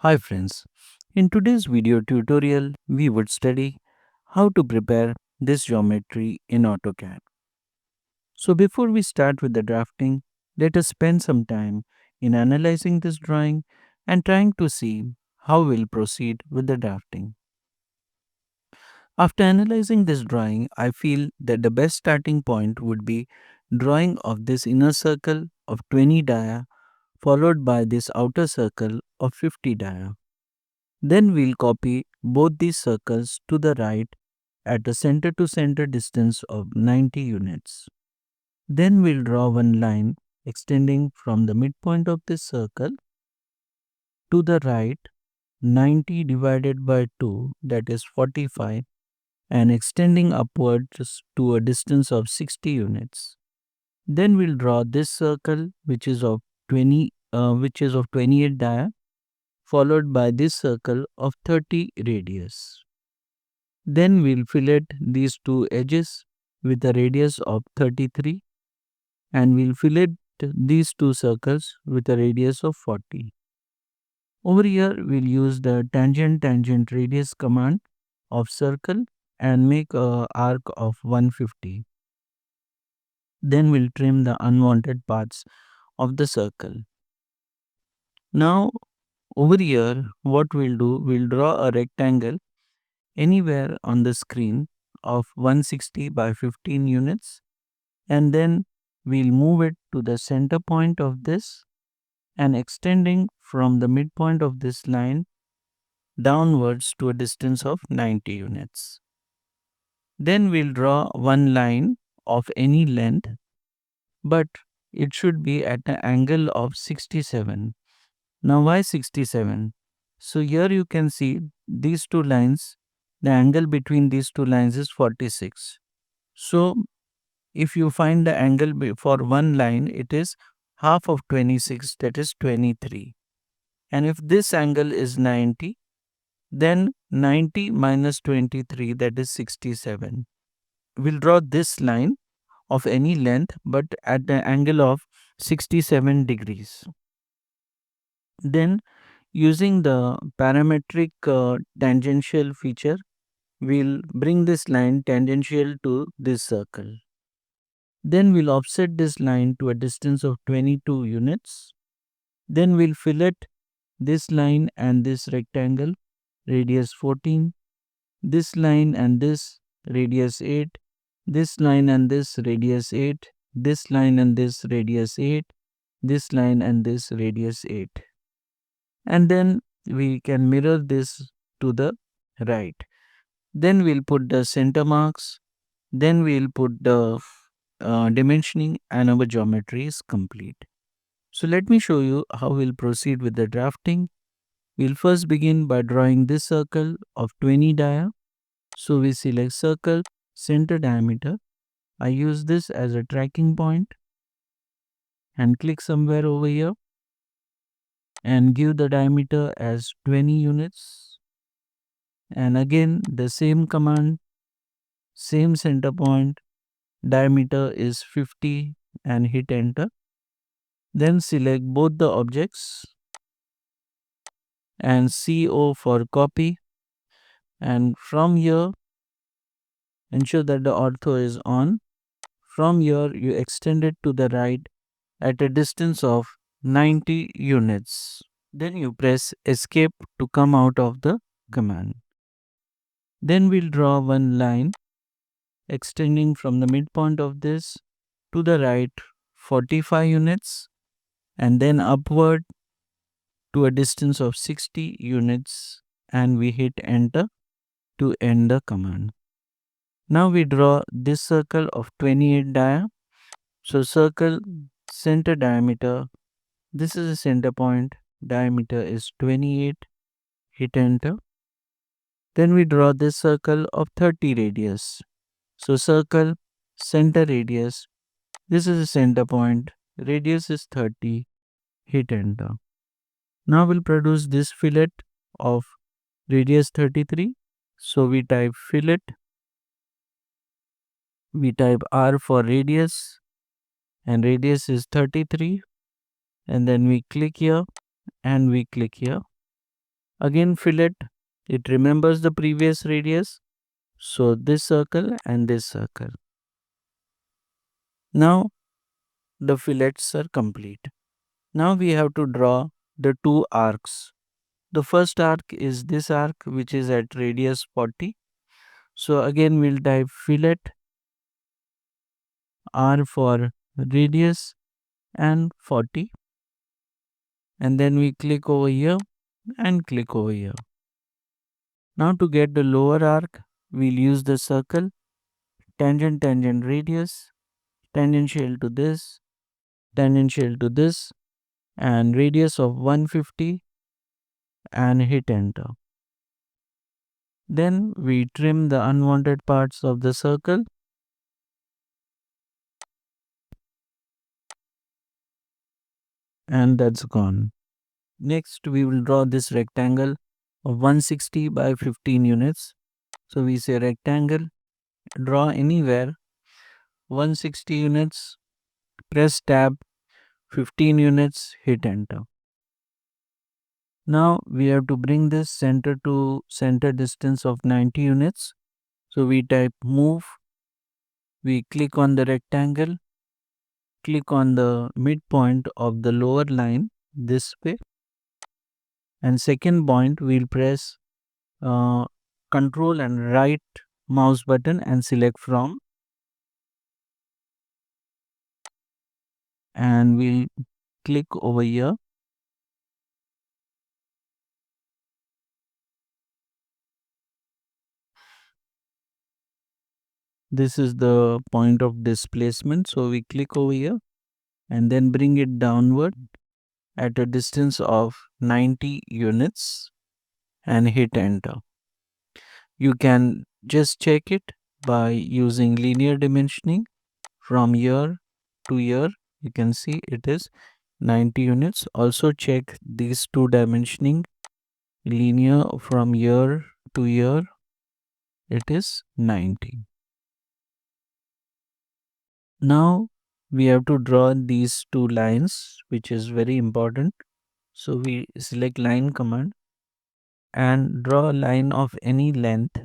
Hi friends, in today's video tutorial we would study how to prepare this geometry in AutoCAD. So before we start with the drafting, let us spend some time in analyzing this drawing and trying to see how we'll proceed with the drafting. After analyzing this drawing, I feel that the best starting point would be drawing of this inner circle of 20 dia followed by this outer circle of 50 dia. Then we'll copy both these circles to the right at a center to center distance of 90 units. Then we'll draw one line extending from the midpoint of this circle to the right 90 divided by 2, that is 45, and extending upwards to a distance of 60 units. Then we'll draw this circle which is of 28 dia followed by this circle of 30 radius. Then we'll fillet these two edges with a radius of 33 and we'll fillet these two circles with a radius of 40. Over here we'll use the tangent radius command of circle and make a arc of 150. Then we'll trim the unwanted parts of the circle. Now over here what we'll do, we'll draw a rectangle anywhere on the screen of 160 by 15 units, and then we'll move it to the center point of this and extending from the midpoint of this line downwards to a distance of 90 units. Then we'll draw one line of any length, but it should be at an angle of 67. Now why 67? So here you can see these two lines, the angle between these two lines is 46. So if you find the angle for one line, it is half of 26, that is 23. And if this angle is 90, then 90 minus 23, that is 67. We'll draw this line of any length but at the angle of 67 degrees. Then using the parametric tangential feature, we'll bring this line tangential to this circle. Then we'll offset this line to a distance of 22 units. Then we'll fillet this line and this rectangle, radius 14, this line and this radius 8, this line and this radius 8, this line and this radius 8, this line and this radius 8. And then we can mirror this to the right. Then we'll put the center marks. Then we'll put the dimensioning and our geometry is complete. So let me show you how we'll proceed with the drafting. We'll first begin by drawing this circle of 20 dia. So we select circle, center diameter. I use this as a tracking point and click somewhere over here and give the diameter as 20 units. And again the same command, same center point, diameter is 50 and hit enter. Then select both the objects and CO for copy, and from here ensure that the ortho is on. From here you extend it to the right at a distance of 90 units. Then you press escape to come out of the command. Then we'll draw one line extending from the midpoint of this to the right 45 units and then upward to a distance of 60 units, and we hit enter to end the command. Now we draw this circle of 28 dia. So circle, center diameter, this is a center point, diameter is 28, hit enter. Then we draw this circle of 30 radius. So circle, center radius, this is a center point, radius is 30, hit enter. Now we'll produce this fillet of radius 33. So we type fillet, we type R for radius, and radius is 33, and then we click here and we click here. Again fillet, it remembers the previous radius. So this circle and this circle. Now the fillets are complete. Now we have to draw the two arcs. The first arc is this arc which is at radius 40. So again we'll type fillet R for radius and 40, and then we click over here and click over here. Now to get the lower arc, we'll use the circle, tangent, tangent, radius, tangential to this, tangential to this, and radius of 150, and hit enter. Then we trim the unwanted parts of the circle. And that's gone. Next, we will draw this rectangle of 160 by 15 units. So we say rectangle, draw anywhere 160 units, press tab, 15 units, hit enter. Now we have to bring this center to center distance of 90 units. So we type move, we click on the rectangle, click on the midpoint of the lower line this way, and second point we'll press control and right mouse button and select from, and we'll click over here. This is the point of displacement, so we click over here and then bring it downward at a distance of 90 units and hit enter. You can just check it by using linear dimensioning from here to here. You can see it is 90 units. Also check these two dimensioning, linear from here to here, it is 90. Now we have to draw these two lines, which is very important. So we select line command and draw a line of any length.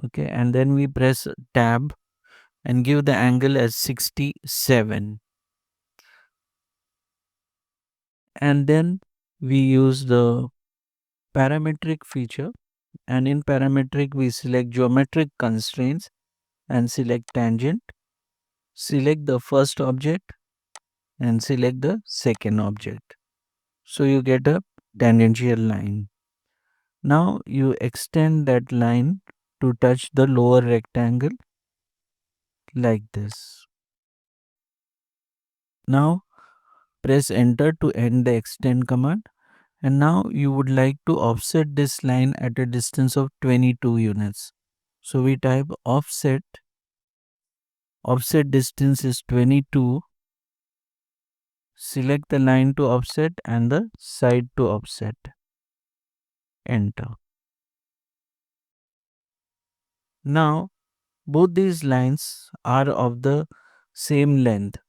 Okay, and then we press tab and give the angle as 67. And then we use the parametric feature, and in parametric we select geometric constraints and select tangent, select the first object and select the second object. So you get a tangential line. Now you extend that line to touch the lower rectangle like this. Now press enter to end the extend command, and now you would like to offset this line at a distance of 22 units. So we type offset, offset distance is 22, select the line to offset and the side to offset, enter. Now both these lines are of the same length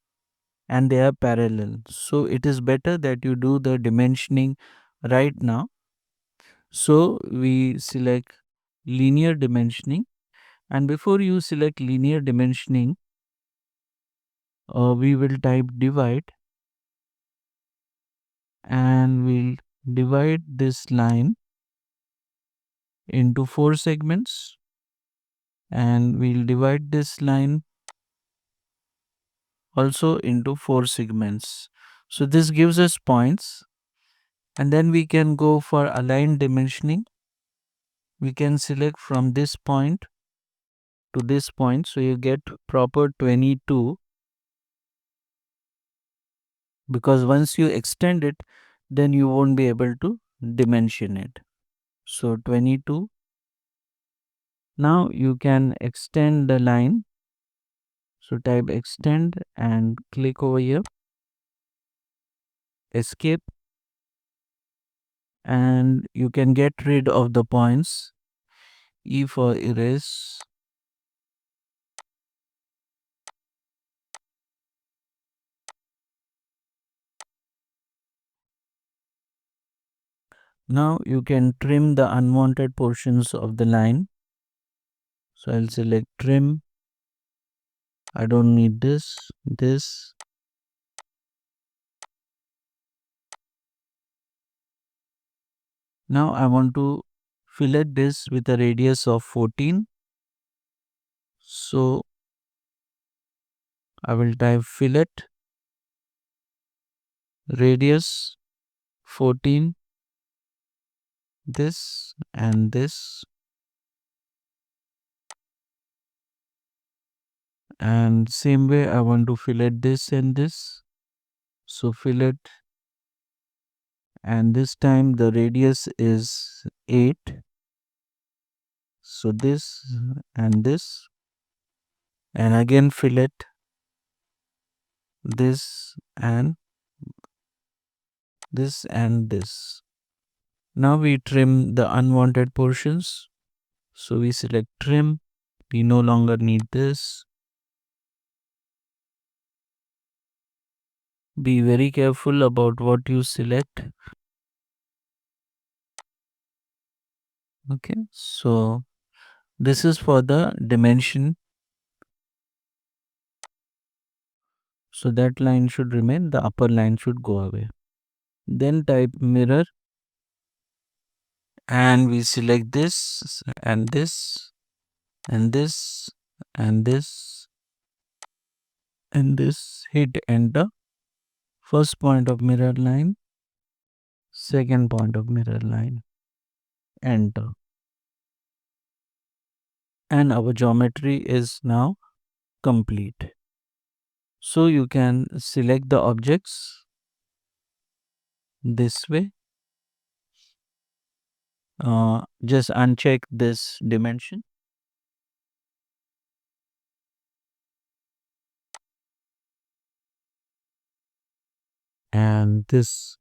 and they are parallel, so it is better that you do the dimensioning right now. So we select linear dimensioning, and before you select linear dimensioning, we will type divide, and we'll divide this line into 4 segments, and we'll divide this line also into 4 segments. So this gives us points, and then we can go for aligned dimensioning. We can select from this point to this point, so you get proper 22, because once you extend it then you won't be able to dimension it. So 22. Now you can extend the line, so type extend and click over here, escape, and you can get rid of the points. E for erase, Now you can trim the unwanted portions of the line. So I'll select trim. I don't need this. Now I want to fillet this with a radius of 14. So I will type fillet radius 14, this and this, and same way I want to fillet this and this. So fillet, and this time the radius is 8. So this and this, and again fillet this and this and this. Now we trim the unwanted portions. So we select trim. We no longer need this. Be very careful about what you select. Okay, so this is for the dimension. So that line should remain, the upper line should go away. Then type mirror, and we select this and this and this and this and this. Hit enter. First point of mirror line, second point of mirror line, enter. And our geometry is now complete. So you can select the objects this way. Just uncheck this dimension. And this.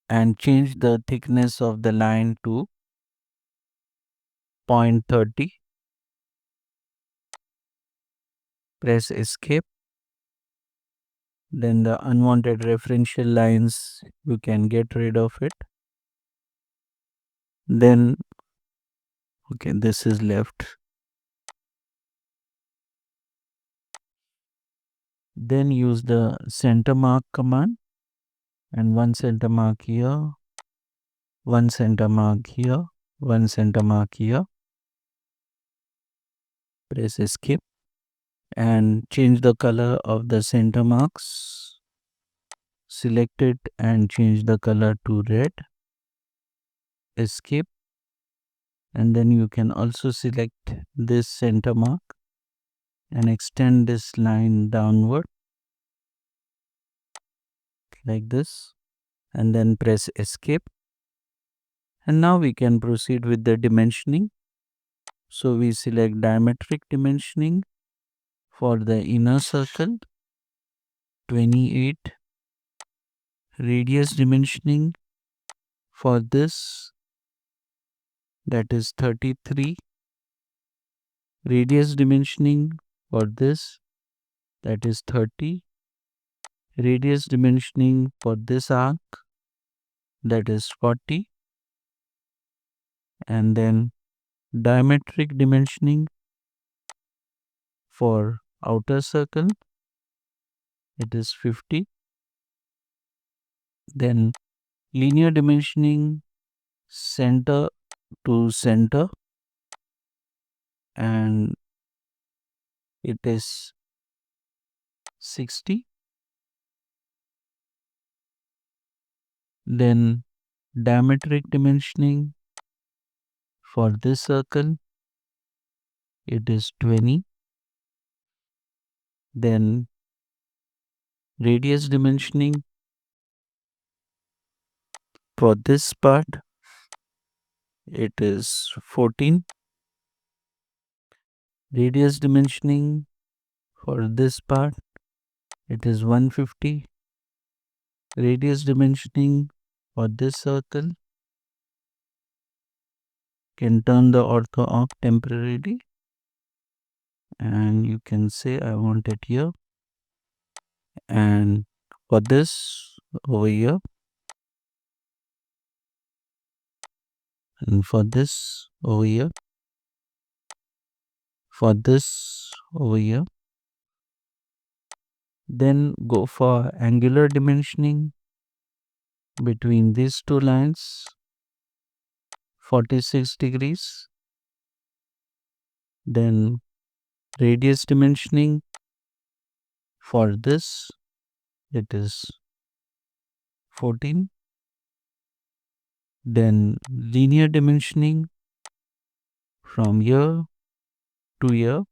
And change the thickness of the line to 0.30. Press escape. Then the unwanted referential lines, you can get rid of it. Then, okay, this is left. Then use the center mark command, and one center mark here, one center mark here, one center mark here. Press escape and change the color of the center marks. Select it and change the color to red. Escape, and then you can also select this center mark and extend this line downward like this, and then press escape. And now we can proceed with the dimensioning. So we select diametric dimensioning for the inner circle, 28. Radius dimensioning for this, that is 33. Radius dimensioning for this, that is 30. Radius dimensioning for this arc, that is 40. And then diametric dimensioning for outer circle, it is 50. Then linear dimensioning center to center, and it is 60. Then diametric dimensioning for this circle, it is 20. Then radius dimensioning for this part, it is 14. Radius dimensioning for this part, it is 150. Radius dimensioning for this circle, can turn the ortho off temporarily, and you can say I want it here, and For this over here, and for this over here, for this over here. Then go for angular dimensioning between these two lines, 46 degrees. Then radius dimensioning for this, it is 14. Then linear dimensioning from here to here,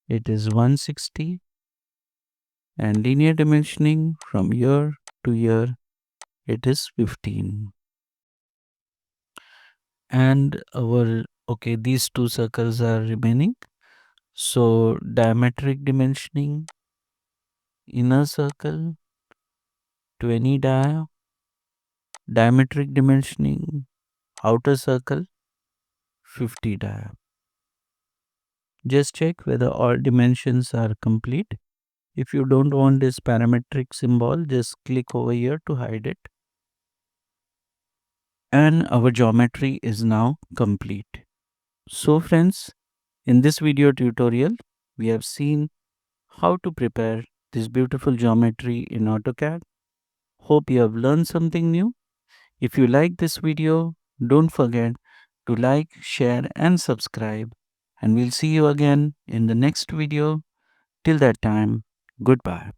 it is 160. And linear dimensioning from here to here, it is 15. And these two circles are remaining. So diametric dimensioning, inner circle 20 diametric dimensioning, outer circle 50 Just check whether all dimensions are complete. If you don't want this parametric symbol, just click over here to hide it. And our geometry is now complete. So friends, in this video tutorial, we have seen how to prepare this beautiful geometry in AutoCAD. Hope you have learned something new. If you like this video, don't forget to like, share and subscribe. And we'll see you again in the next video. Till that time, goodbye.